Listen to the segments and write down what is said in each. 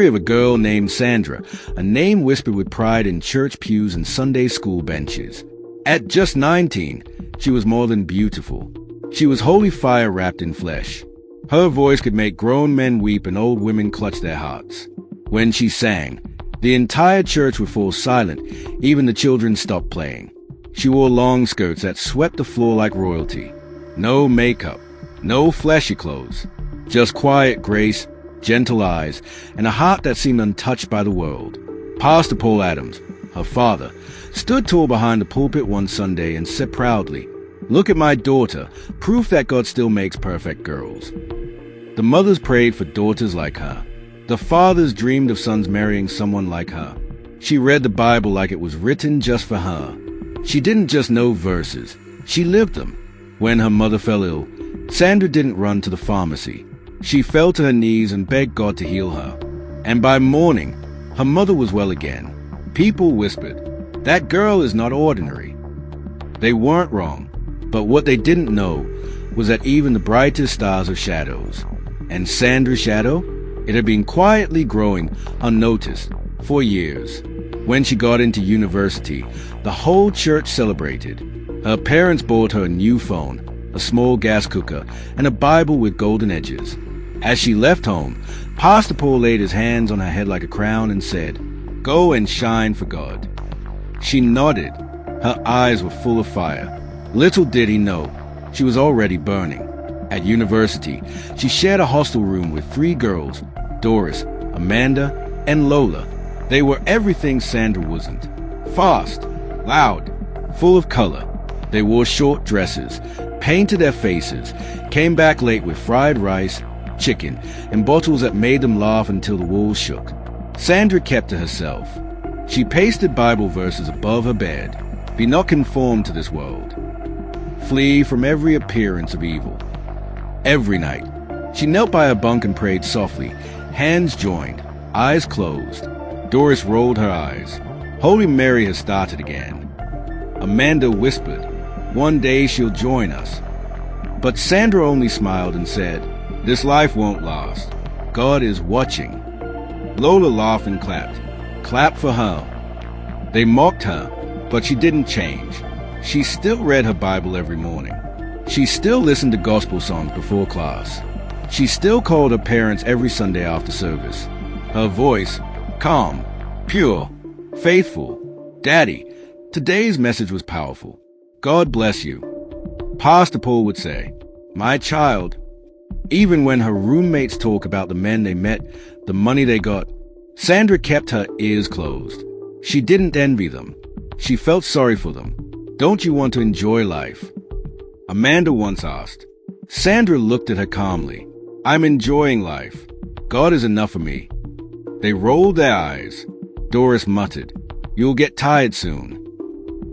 Of a girl named Sandra, a name whispered with pride in church pews and Sunday school benches. At just 19, she was more than beautiful. She was holy fire wrapped in flesh. Her voice could make grown men weep and old women clutch their hearts. When she sang, the entire church would fall silent, even the children stopped playing. She wore long skirts that swept the floor like royalty. No makeup, no flashy clothes, just quiet grace, gentle eyes, and a heart that seemed untouched by the world. Pastor Paul Adams, her father, stood tall behind the pulpit one Sunday and said proudly, "Look at my daughter, proof that God still makes perfect girls." The mothers prayed for daughters like her. The fathers dreamed of sons marrying someone like her. She read the Bible like it was written just for her. She didn't just know verses, she lived them. When her mother fell ill, Sandra didn't run to the pharmacy. She fell to her knees and begged God to heal her. And by morning, her mother was well again. People whispered, "That girl is not ordinary." They weren't wrong, but what they didn't know was that even the brightest stars have shadows. And Sandra's shadow? It had been quietly growing, unnoticed, for years. When she got into university, the whole church celebrated. Her parents bought her a new phone, a small gas cooker, and a Bible with golden edges. As she left home, Pastor Paul laid his hands on her head like a crown and said, "Go and shine for God." She nodded. Her eyes were full of fire. Little did he know, she was already burning. At university, she shared a hostel room with 3 girls, Doris, Amanda, and Lola. They were everything Sandra wasn't. Fast, loud, full of color. They wore short dresses, painted their faces, came back late with fried rice, chicken, and bottles that made them laugh until the walls shook. Sandra kept to herself. She pasted Bible verses above her bed. Be not conformed to this world. Flee from every appearance of evil. Every night, she knelt by her bunk and prayed softly, hands joined, eyes closed. Doris rolled her eyes. Holy Mary has started again. Amanda whispered, "One day she'll join us." But Sandra only smiled and said, "This life won't last. God is watching." Lola laughed and clapped. Clap for her. They mocked her, but she didn't change. She still read her Bible every morning. She still listened to gospel songs before class. She still called her parents every Sunday after service. Her voice, calm, pure, faithful. "Daddy, today's message was powerful. God bless you." Pastor Paul would say, "My child." Even when her roommates talk about the men they met, the money they got, Sandra kept her ears closed. She didn't envy them. She felt sorry for them. Don't you want to enjoy life? Amanda once asked. Sandra looked at her calmly. I'm enjoying life. God is enough for me. They rolled their eyes. Doris muttered, You'll get tired soon.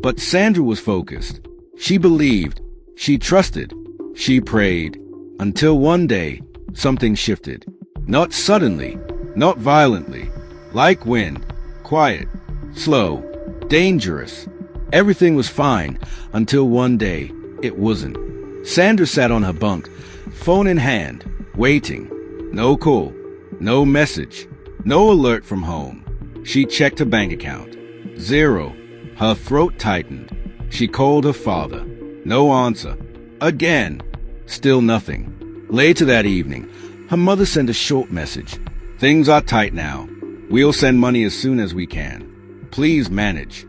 But Sandra was focused. She believed. She trusted. She prayed. Until one day, something shifted. Not suddenly, not violently. Like wind. Quiet. Slow. Dangerous. Everything was fine until one day it wasn't. Sandra sat on her bunk, phone in hand, waiting. No call. No message. No alert from home. She checked her bank account. 0. Her throat tightened. She called her father. No answer. Again. Still nothing. Later that evening, her mother sent a short message. Things are tight now. We'll send money as soon as we can. Please manage.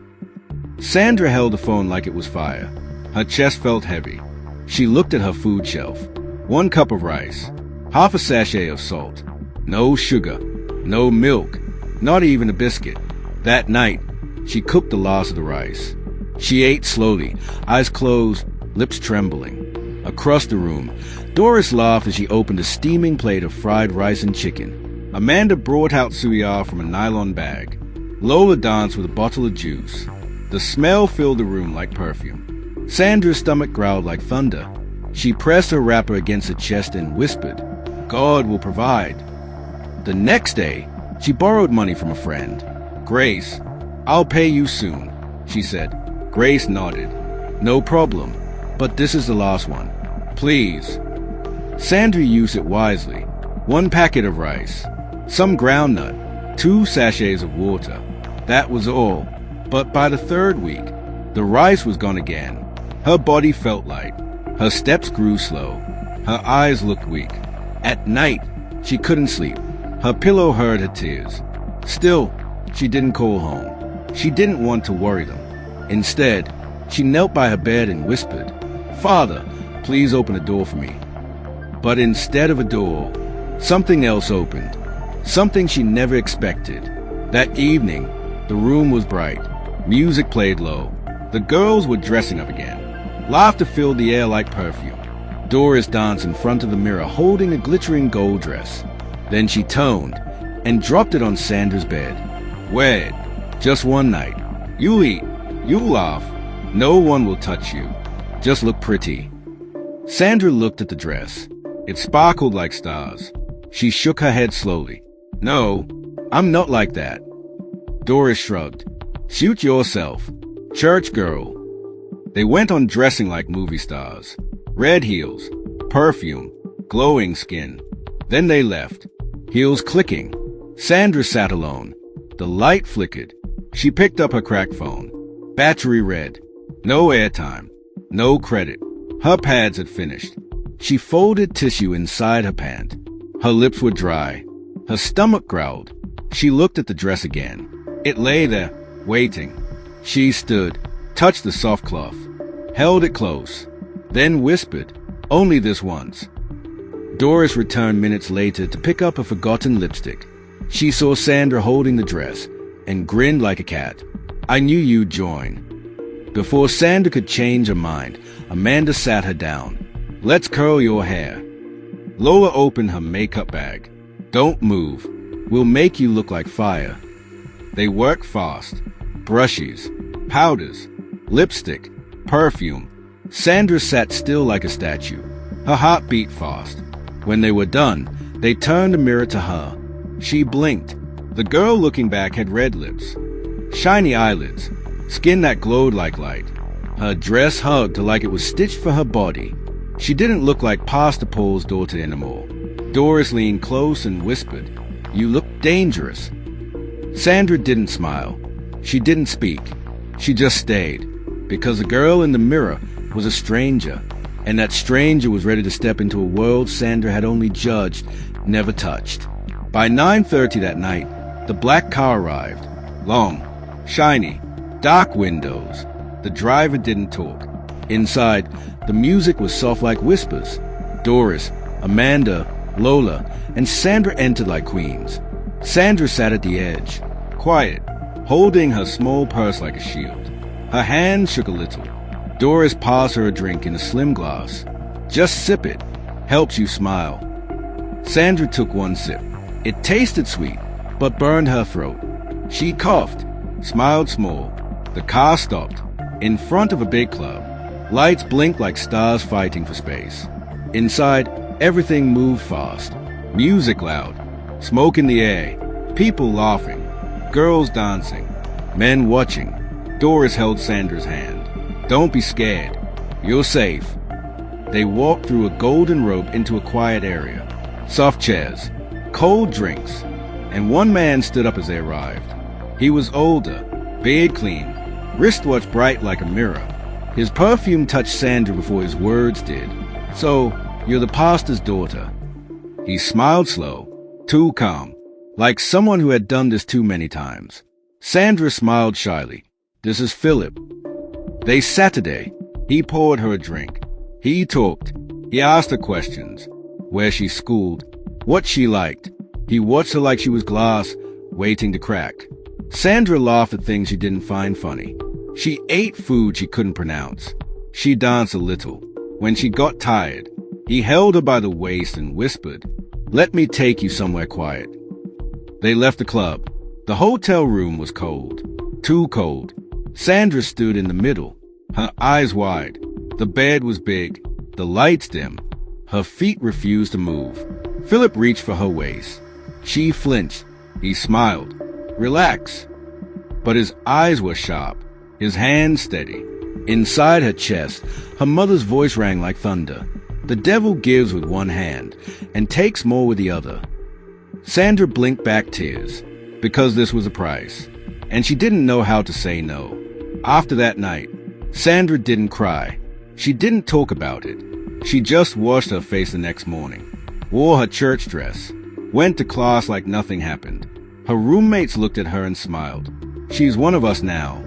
Sandra held the phone like it was fire. Her chest felt heavy. She looked at her food shelf. 1 cup of rice. Half a sachet of salt. No sugar. No milk. Not even a biscuit. That night, she cooked the last of the rice. She ate slowly, eyes closed, lips trembling. Across the room, Doris laughed as she opened a steaming plate of fried rice and chicken. Amanda brought out suya from a nylon bag. Lola danced with a bottle of juice. The smell filled the room like perfume. Sandra's stomach growled like thunder. She pressed her wrapper against her chest and whispered, God will provide. The next day, she borrowed money from a friend. Grace, I'll pay you soon, she said. Grace nodded. No problem, but this is the last one. Please. Sandra used it wisely. 1 packet of rice, some groundnut, 2 sachets of water. That was all. But by the 3rd week, the rice was gone again. Her body felt light. Her steps grew slow. Her eyes looked weak. At night, she couldn't sleep. Her pillow heard her tears. Still, she didn't call home. She didn't want to worry them. Instead, she knelt by her bed and whispered, "Father, please open a door for me." But instead of a door, something else opened. Something she never expected. That evening, the room was bright. Music played low. The girls were dressing up again. Laughter filled the air like perfume. Doris danced in front of the mirror holding a glittering gold dress. Then she toned and dropped it on Sandra's bed. "Wear it. Just one night. You'll eat. You'll laugh. No one will touch you. Just look pretty." Sandra looked at the dress. It sparkled like stars. She shook her head slowly. "No, I'm not like that." Doris shrugged. "Suit yourself. Church girl." They went on dressing like movie stars. Red heels, perfume, glowing skin. Then they left. Heels clicking. Sandra sat alone. The light flickered. She picked up her cracked phone. Battery red. No airtime. No credit. Her pads had finished. She folded tissue inside her pant. Her lips were dry. Her stomach growled. She looked at the dress again. It lay there, waiting. She stood, touched the soft cloth, held it close, then whispered, "Only this once." Doris returned minutes later to pick up a forgotten lipstick. She saw Sandra holding the dress and grinned like a cat. "I knew you'd join." Before Sandra could change her mind, Amanda sat her down. "Let's curl your hair." Lola opened her makeup bag. "Don't move. We'll make you look like fire." They worked fast. Brushes, powders, lipstick, perfume. Sandra sat still like a statue. Her heart beat fast. When they were done, they turned a mirror to her. She blinked. The girl looking back had red lips, shiny eyelids, skin that glowed like light. Her dress hugged her like it was stitched for her body. She didn't look like Pastor Paul's daughter anymore. Doris leaned close and whispered, "You look dangerous." Sandra didn't smile. She didn't speak. She just stayed, because the girl in the mirror was a stranger, and that stranger was ready to step into a world Sandra had only judged, never touched. By 9:30 that night, the black car arrived. Long, shiny, dark windows. The driver didn't talk. Inside, the music was soft like whispers. Doris, Amanda, Lola, and Sandra entered like queens. Sandra sat at the edge, quiet, holding her small purse like a shield. Her hand shook a little. Doris passed her a drink in a slim glass. "Just sip it. Helps you smile." Sandra took one sip. It tasted sweet, but burned her throat. She coughed, smiled small. The car stopped, in front of a big club. Lights blinked like stars fighting for space. Inside, everything moved fast. Music loud, smoke in the air, people laughing, girls dancing, men watching. Doris held Sandra's hand. "Don't be scared. You're safe." They walked through a golden rope into a quiet area. Soft chairs, cold drinks, and one man stood up as they arrived. He was older, beard clean, wristwatch bright like a mirror. His perfume touched Sandra before his words did. "So, you're the pastor's daughter." He smiled slow, too calm, like someone who had done this too many times. Sandra smiled shyly. "This is Philip." They sat today. He poured her a drink. He talked. He asked her questions. Where she schooled, what she liked. He watched her like she was glass, waiting to crack. Sandra laughed at things she didn't find funny. She ate food she couldn't pronounce. She danced a little. When she got tired, he held her by the waist and whispered, "Let me take you somewhere quiet." They left the club. The hotel room was cold. Too cold. Sandra stood in the middle, her eyes wide. The bed was big, the lights dim. Her feet refused to move. Philip reached for her waist. She flinched. He smiled. "Relax." But his eyes were sharp, his hands steady. Inside her chest, her mother's voice rang like thunder. The devil gives with one hand and takes more with the other. Sandra blinked back tears. because this was a price, and she didn't know how to say no. After that night, Sandra didn't cry. She didn't talk about it. She just washed her face the next morning, wore her church dress, went to class like nothing happened. Her roommates looked at her and smiled. She's one of us now.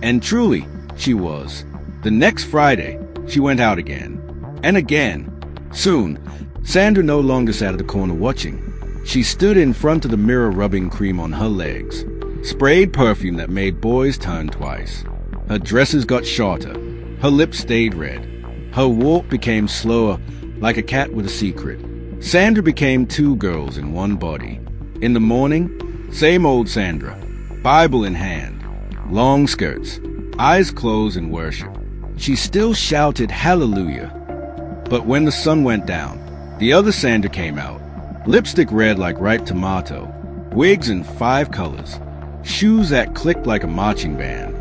And truly, she was. The next Friday, she went out again. And again. Soon, Sandra no longer sat at the corner watching. She stood in front of the mirror rubbing cream on her legs, sprayed perfume that made boys turn twice. Her dresses got shorter. Her lips stayed red. Her walk became slower, like a cat with a secret. Sandra became two girls in one body. In the morning, same old Sandra, Bible in hand, long skirts, eyes closed in worship. She still shouted hallelujah. But when the sun went down, the other Sandra came out, lipstick red like ripe tomato, wigs in 5 colors, shoes that clicked like a marching band.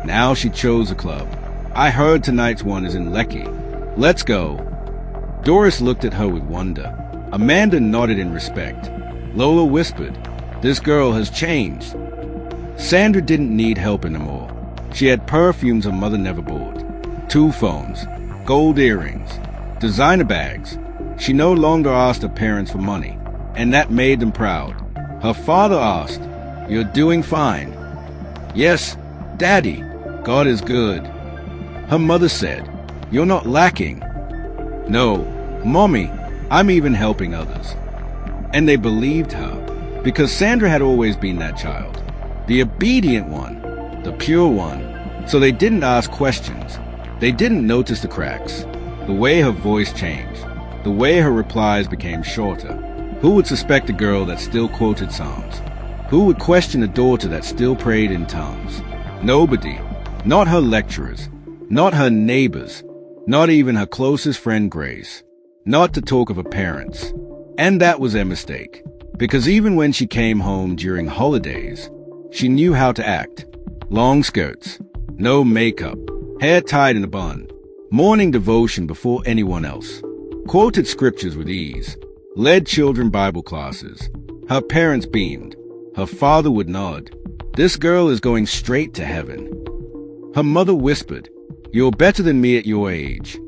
Now she chose a club. I heard tonight's one is in Lecky. Let's go. Doris looked at her with wonder. Amanda nodded in respect. Lola whispered, this girl has changed. Sandra didn't need help anymore. She had perfumes her mother never bought, 2 phones, gold earrings, designer bags. She no longer asked her parents for money, and that made them proud. Her father asked, you're doing fine. Yes, Daddy, God is good. Her mother said, you're not lacking. No, Mommy, I'm even helping others. And they believed her, because Sandra had always been that child, the obedient one, the pure one. So they didn't ask questions. They didn't notice the cracks, the way her voice changed, the way her replies became shorter. Who would suspect a girl that still quoted Psalms? Who would question a daughter that still prayed in tongues? Nobody. Not her lecturers, not her neighbors, not even her closest friend Grace, not to talk of her parents. And that was a mistake, because even when she came home during holidays, she knew how to act. Long skirts, no makeup, hair tied in a bun, morning devotion before anyone else, quoted scriptures with ease, led children Bible classes. Her parents beamed. Her father would nod. This girl is going straight to heaven. Her mother whispered, you're better than me at your age.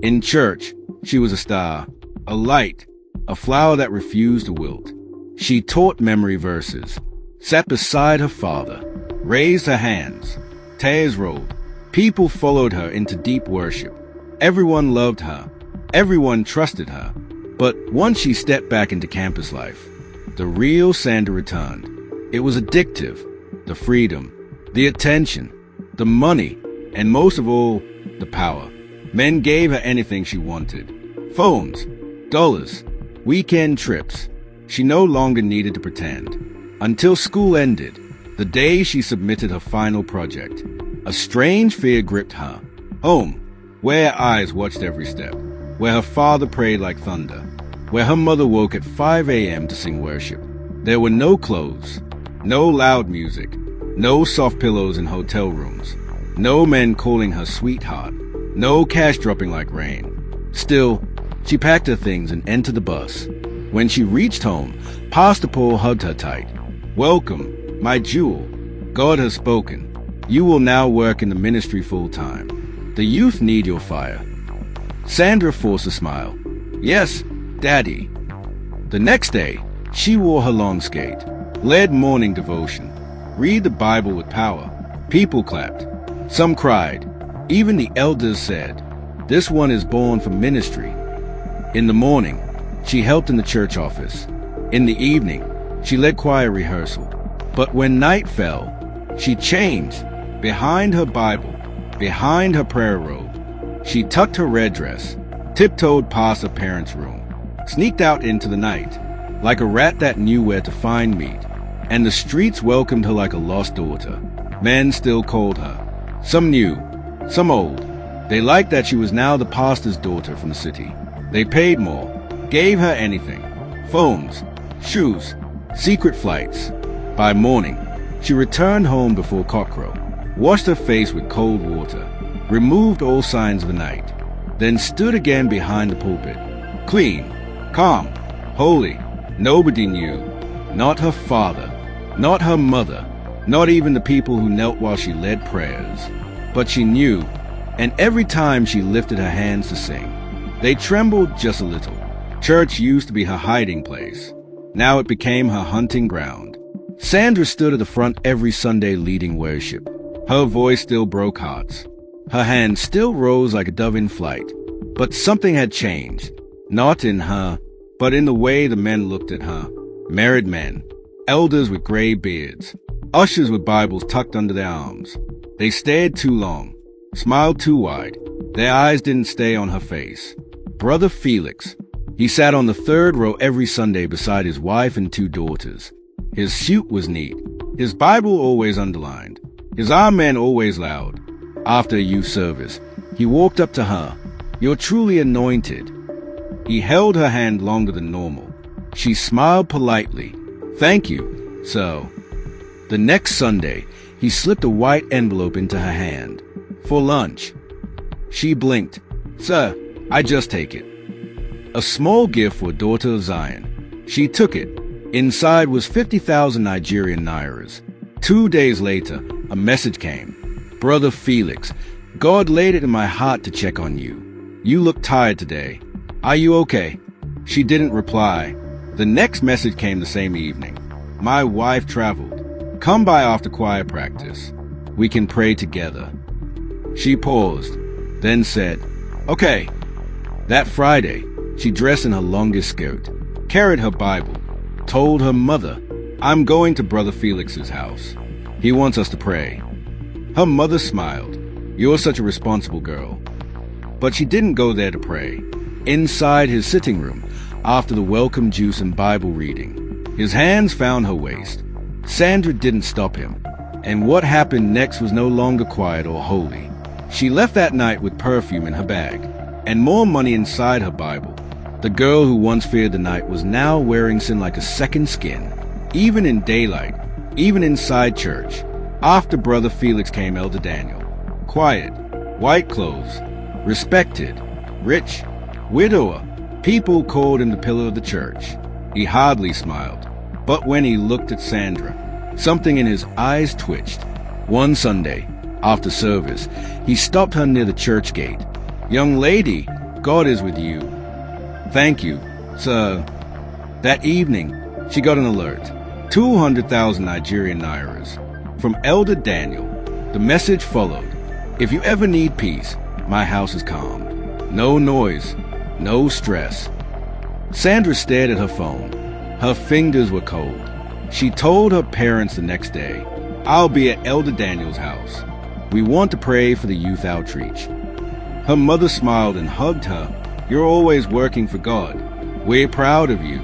In church, she was a star, a light, a flower that refused to wilt. She taught memory verses, sat beside her father, raised her hands, tears rolled. People followed her into deep worship. Everyone loved her. Everyone trusted her. But once she stepped back into campus life, the real Sandra returned. It was addictive. The freedom, the attention, the money, and most of all, the power. Men gave her anything she wanted. Phones, dollars, weekend trips. She no longer needed to pretend. Until school ended, the day she submitted her final project, a strange fear gripped her. Home, where her eyes watched every step, where her father prayed like thunder, where her mother woke at 5 a.m. to sing worship. There were no clothes, no loud music, no soft pillows in hotel rooms, no men calling her sweetheart, no cash dropping like rain. Still, she packed her things and entered the bus. When she reached home, Pastor Paul hugged her tight. Welcome, my jewel. God has spoken. You will now work in the ministry full-time. The youth need your fire. Sandra forced a smile. Yes, Daddy. The next day, she wore her long skate, led morning devotion, read the Bible with power. People clapped. Some cried. Even the elders said, this one is born for ministry. In the morning, she helped in the church office. In the evening, she led choir rehearsal. But when night fell, she changed. Behind her Bible, behind her prayer robe, she tucked her red dress, tiptoed past her parents' room, sneaked out into the night, like a rat that knew where to find meat. And the streets welcomed her like a lost daughter. Men still called her. Some new, some old. They liked that she was now the pastor's daughter from the city. They paid more, gave her anything. Phones, shoes, secret flights. By morning, she returned home before cockcrow, washed her face with cold water, removed all signs of the night, then stood again behind the pulpit. Clean, calm, holy. Nobody knew. Not her father, Not her mother, not even the people who knelt while she led prayers. But she knew, and every time she lifted her hands to sing, they trembled just a little. Church used to be her hiding place. Now it became her hunting ground. Sandra stood at the front every Sunday leading worship. Her voice still broke hearts. Her hands still rose like a dove in flight. But something had changed. Not in her, but in the way the men looked at her. Married men, elders with gray beards, ushers with Bibles tucked under their arms. They stared too long, smiled too wide. Their eyes didn't stay on her face. Brother Felix. He sat on the third row every Sunday beside his wife and 2 daughters. His suit was neat, his Bible always underlined, his amen always loud. After a youth service, he walked up to her. "You're truly anointed." He held her hand longer than normal. She smiled politely. "Thank you, sir." The next Sunday, he slipped a white envelope into her hand. "For lunch." She blinked. "Sir, I just take it." A small gift for a daughter of Zion. She took it. Inside was 50,000 Nigerian nairas. 2 days later, a message came. "Brother Felix, God laid it in my heart to check on you. You look tired today. Are you okay?" She didn't reply. The next message came the same evening. "My wife traveled. Come by after choir practice. We can pray together." She paused, then said, "Okay." That Friday, she dressed in her longest skirt, carried her Bible, told her mother, "I'm going to Brother Felix's house. He wants us to pray." Her mother smiled. "You're such a responsible girl." But she didn't go there to pray. Inside his sitting room, after the welcome juice and Bible reading, his hands found her waist. Sandra didn't stop him. And what happened next was no longer quiet or holy. She left that night with perfume in her bag and more money inside her Bible. The girl who once feared the night was now wearing sin like a second skin, even in daylight, even inside church. After Brother Felix came Elder Daniel. Quiet, white clothes, respected, rich, widower. People called him the pillar of the church. He hardly smiled. But when he looked at Sandra, something in his eyes twitched. One Sunday, after service, he stopped her near the church gate. "Young lady, God is with you." "Thank you, sir." That evening, she got an alert. 200,000 Nigerian nairas. From Elder Daniel, the message followed. "If you ever need peace, my house is calm. No noise, no stress." Sandra stared at her phone. Her fingers were cold. She told her parents the next day, "I'll be at Elder Daniel's house. We want to pray for the youth outreach." Her mother smiled and hugged her. "You're always working for God. We're proud of you."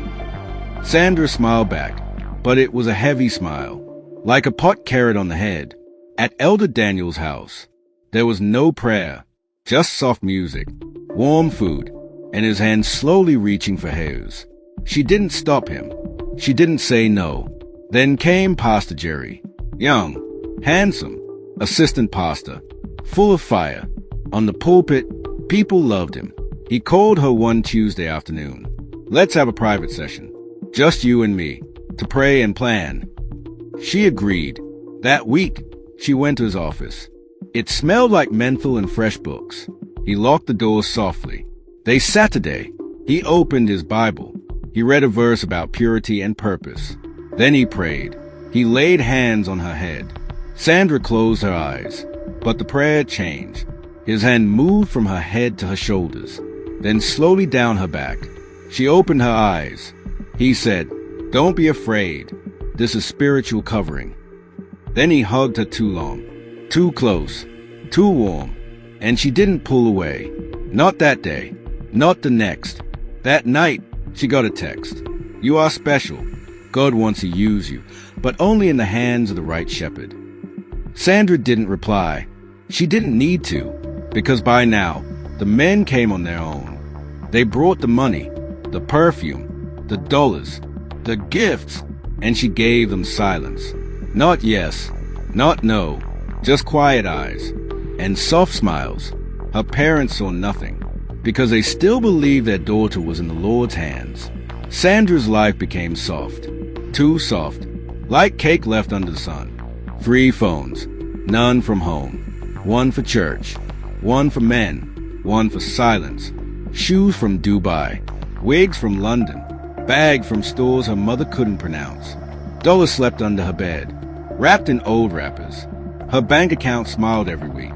Sandra smiled back, but it was a heavy smile, like a pot carrot on the head. At Elder Daniel's house, there was no prayer, just soft music, warm food, and his hand slowly reaching for hers. She didn't stop him. She didn't say no. Then came Pastor Jerry, young, handsome, assistant pastor, full of fire. On the pulpit, people loved him. He called her one Tuesday afternoon. "Let's have a private session, just you and me, to pray and plan." She agreed. That week, she went to his office. It smelled like menthol and fresh books. He locked the door softly. They sat today. He opened his Bible. He read a verse about purity and purpose. Then he prayed. He laid hands on her head. Sandra closed her eyes, but the prayer changed. His hand moved from her head to her shoulders, then slowly down her back. She opened her eyes. He said, "Don't be afraid. This is spiritual covering." Then he hugged her too long, too close, too warm, and she didn't pull away. Not that day, not the next. That night, she got a text. "You are special. God wants to use you, but only in the hands of the right shepherd." Sandra didn't reply. She didn't need to, because by now, the men came on their own. They brought the money, the perfume, the dollars, the gifts, and she gave them silence. Not yes, not no, just quiet eyes and soft smiles. Her parents saw nothing, because they still believed their daughter was in the Lord's hands. Sandra's life became soft, too soft, Like cake left under the sun. 3 phones, none from home. 1 for church, 1 for men, 1 for silence. Shoes from Dubai, wigs from London, bag from stores her mother couldn't pronounce. Dollar slept under her bed, wrapped in old wrappers. Her bank account smiled every week.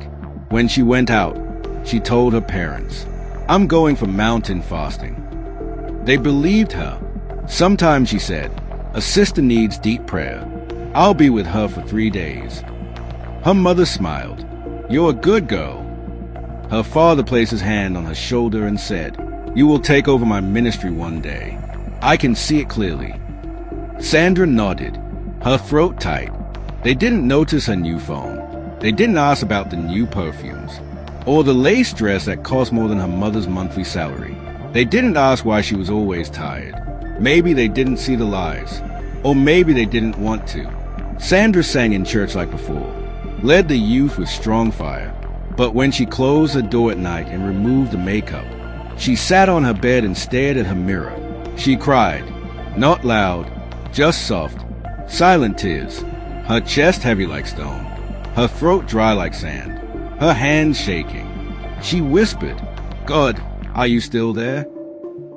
When she went out, she told her parents, "I'm going for mountain fasting." They believed her. Sometimes she said, "A sister needs deep prayer. I'll be with her for 3 days." Her mother smiled. "You're a good girl." Her father placed his hand on her shoulder and said, "You will take over my ministry one day. I can see it clearly." Sandra nodded, her throat tight. They didn't notice her new phone. They didn't ask about the new perfumes, or the lace dress that cost more than her mother's monthly salary. They didn't ask why she was always tired. Maybe they didn't see the lies, or maybe they didn't want to. Sandra sang in church like before, led the youth with strong fire. But when she closed her door at night and removed the makeup, she sat on her bed and stared at her mirror. She cried, not loud, just soft, silent tears, her chest heavy like stone, her throat dry like sand, her hands shaking. She whispered, "God, are you still there?"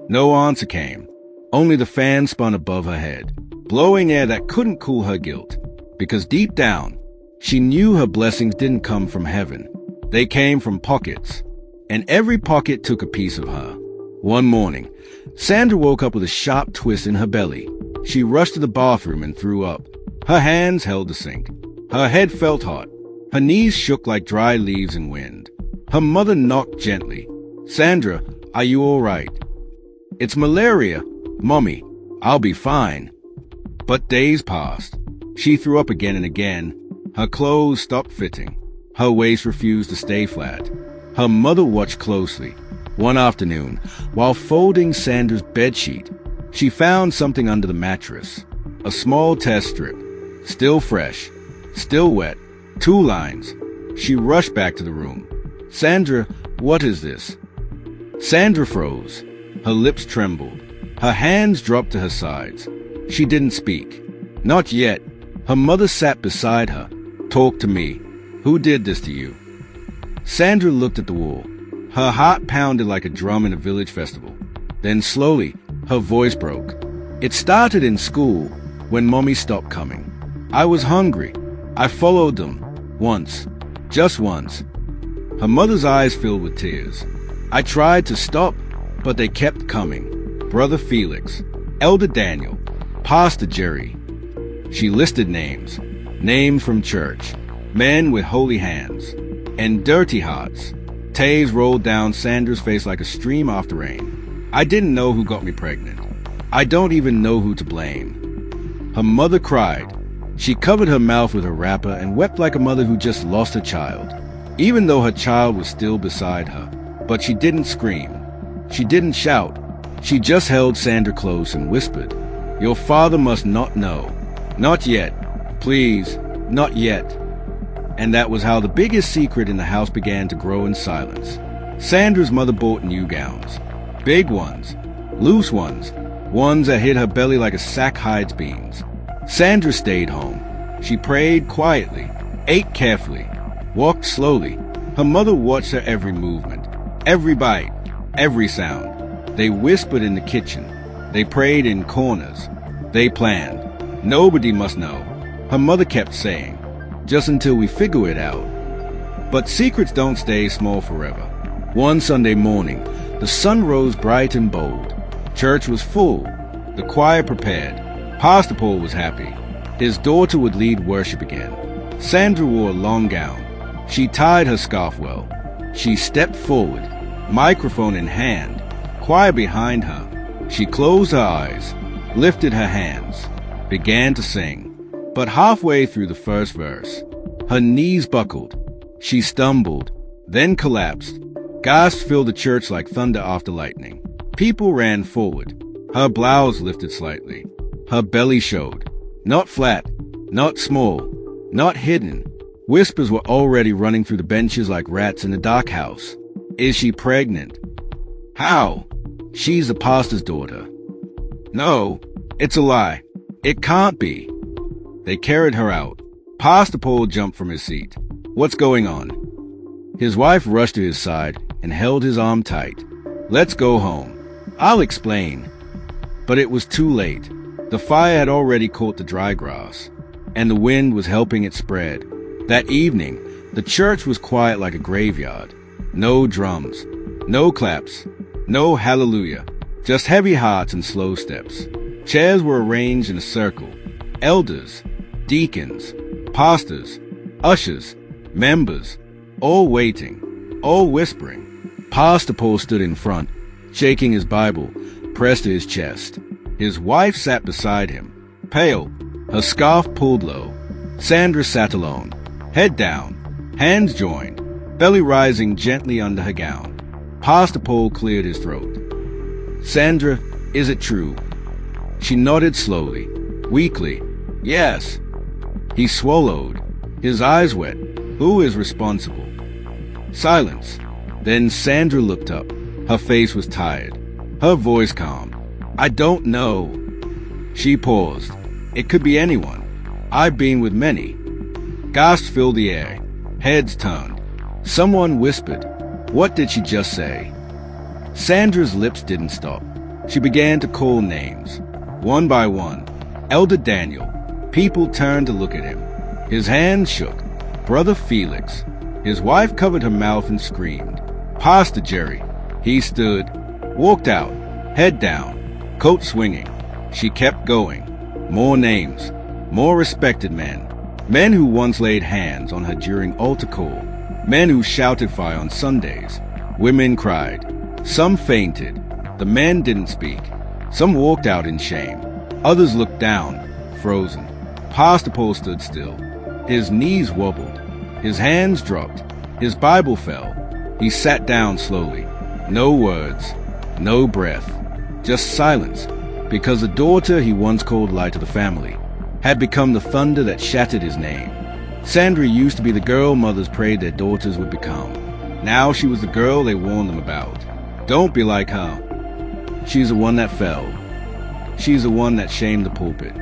No answer came. Only the fan spun above her head, blowing air that couldn't cool her guilt, because deep down, she knew her blessings didn't come from heaven. They came from pockets, and every pocket took a piece of her. One morning, Sandra woke up with a sharp twist in her belly. She rushed to the bathroom and threw up. Her hands held the sink. Her head felt hot. Her knees shook like dry leaves in wind. Her mother knocked gently. "Sandra, are you all right?" "It's malaria, Mommy. I'll be fine." But days passed. She threw up again and again. Her clothes stopped fitting. Her waist refused to stay flat. Her mother watched closely. One afternoon, while folding Sandra's bedsheet, she found something under the mattress. A small test strip. Still fresh. Still wet. 2 lines. She rushed back to the room. "Sandra, what is this?" Sandra froze. Her lips trembled. Her hands dropped to her sides. She didn't speak. Not yet. Her mother sat beside her. "Talk to me. Who did this to you?" Sandra looked at the wall. Her heart pounded like a drum in a village festival. Then slowly, her voice broke. "It started in school, when Mommy stopped coming. I was hungry. I followed them. Once. Just once." Her mother's eyes filled with tears. "I tried to stop, but they kept coming. Brother Felix, Elder Daniel, Pastor Jerry." She listed names. Names from church. Men with holy hands. And dirty hearts. Tears rolled down Sandra's face like a stream after rain. "I didn't know who got me pregnant. I don't even know who to blame." Her mother cried. She covered her mouth with her wrapper and wept like a mother who just lost a child, even though her child was still beside her. But she didn't scream. She didn't shout. She just held Sandra close and whispered, "Your father must not know. Not yet. Please, not yet." And that was how the biggest secret in the house began to grow in silence. Sandra's mother bought new gowns. Big ones. Loose ones. Ones that hid her belly like a sack hides beans. Sandra stayed home. She prayed quietly, ate carefully, walked slowly. Her mother watched her every movement, every bite, every sound. They whispered in the kitchen. They prayed in corners. They planned. Nobody must know. Her mother kept saying, "Just until we figure it out." But secrets don't stay small forever. One Sunday morning, the sun rose bright and bold. Church was full. The choir prepared. Pastor Paul was happy. His daughter would lead worship again. Sandra wore a long gown. She tied her scarf well. She stepped forward, microphone in hand, choir behind her. She closed her eyes, lifted her hands, began to sing. But halfway through the first verse, her knees buckled. She stumbled, then collapsed. Gasps filled the church like thunder after lightning. People ran forward. Her blouse lifted slightly. Her belly showed. Not flat, not small, not hidden. Whispers were already running through the benches like rats in a dark house. "Is she pregnant?" "How? She's the pastor's daughter." "No, it's a lie. It can't be." They carried her out. Pastor Paul jumped from his seat. "What's going on?" His wife rushed to his side and held his arm tight. "Let's go home. I'll explain." But it was too late. The fire had already caught the dry grass, and the wind was helping it spread. That evening, the church was quiet like a graveyard. No drums, no claps, no hallelujah, just heavy hearts and slow steps. Chairs were arranged in a circle. Elders, deacons, pastors, ushers, members, all waiting, all whispering. Pastor Paul stood in front, shaking his Bible pressed to his chest. His wife sat beside him, pale, her scarf pulled low. Sandra sat alone, head down, hands joined, belly rising gently under her gown. Pastor Paul cleared his throat. "Sandra, is it true?" She nodded slowly, weakly. "Yes." He swallowed, his eyes wet. "Who is responsible?" Silence. Then Sandra looked up. Her face was tired, her voice calm. "I don't know." She paused. "It could be anyone. I've been with many." Gasps filled the air. Heads turned. Someone whispered. What did she just say? Sandra's lips didn't stop. She began to call names. One by one. Elder Daniel. People turned to look at him. His hands shook. Brother Felix. His wife covered her mouth and screamed. Pastor Jerry. He stood, walked out, head down, coat swinging. She kept going. More names. More respected men. Men who once laid hands on her during altar call. Men who shouted fire on Sundays. Women cried. Some fainted. The men didn't speak. Some walked out in shame. Others looked down, frozen. Pastor Paul stood still. His knees wobbled. His hands dropped. His Bible fell. He sat down slowly. No words. No breath. Just silence. Because the daughter he once called light of the family had become the thunder that shattered his name. Sandra used to be the girl mothers prayed their daughters would become. Now she was the girl they warned them about. Don't be like her. She's the one that fell. She's the one that shamed the pulpit.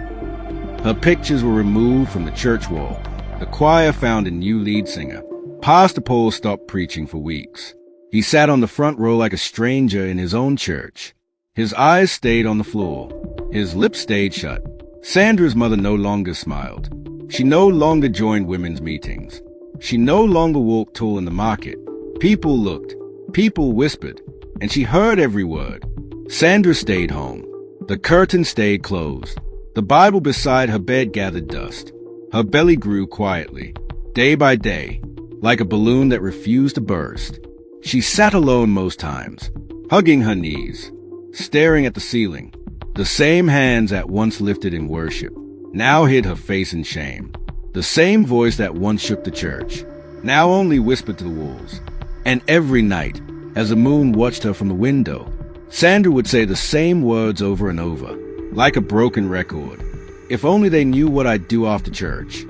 Her pictures were removed from the church wall. The choir found a new lead singer. Pastor Paul stopped preaching for weeks. He sat on the front row like a stranger in his own church. His eyes stayed on the floor. His lips stayed shut. Sandra's mother no longer smiled. She no longer joined women's meetings. She no longer walked tall in the market. People looked. People whispered. And she heard every word. Sandra stayed home. The curtain stayed closed. The Bible beside her bed gathered dust. Her belly grew quietly, day by day, like a balloon that refused to burst. She sat alone most times, hugging her knees, staring at the ceiling. The same hands that once lifted in worship now hid her face in shame. The same voice that once shook the church now only whispered to the walls. And every night, as the moon watched her from the window, Sandra would say the same words over and over, like a broken record. If only they knew what I'd do after church.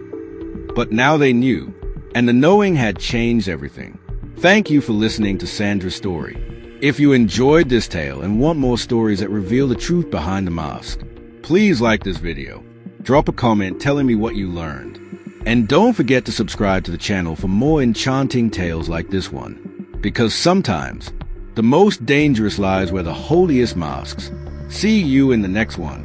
But now they knew, and the knowing had changed everything. Thank you for listening to Sandra's story. If you enjoyed this tale and want more stories that reveal the truth behind the mask, please like this video. Drop a comment telling me what you learned. And don't forget to subscribe to the channel for more enchanting tales like this one. Because sometimes, the most dangerous lies wear the holiest masks. See you in the next one.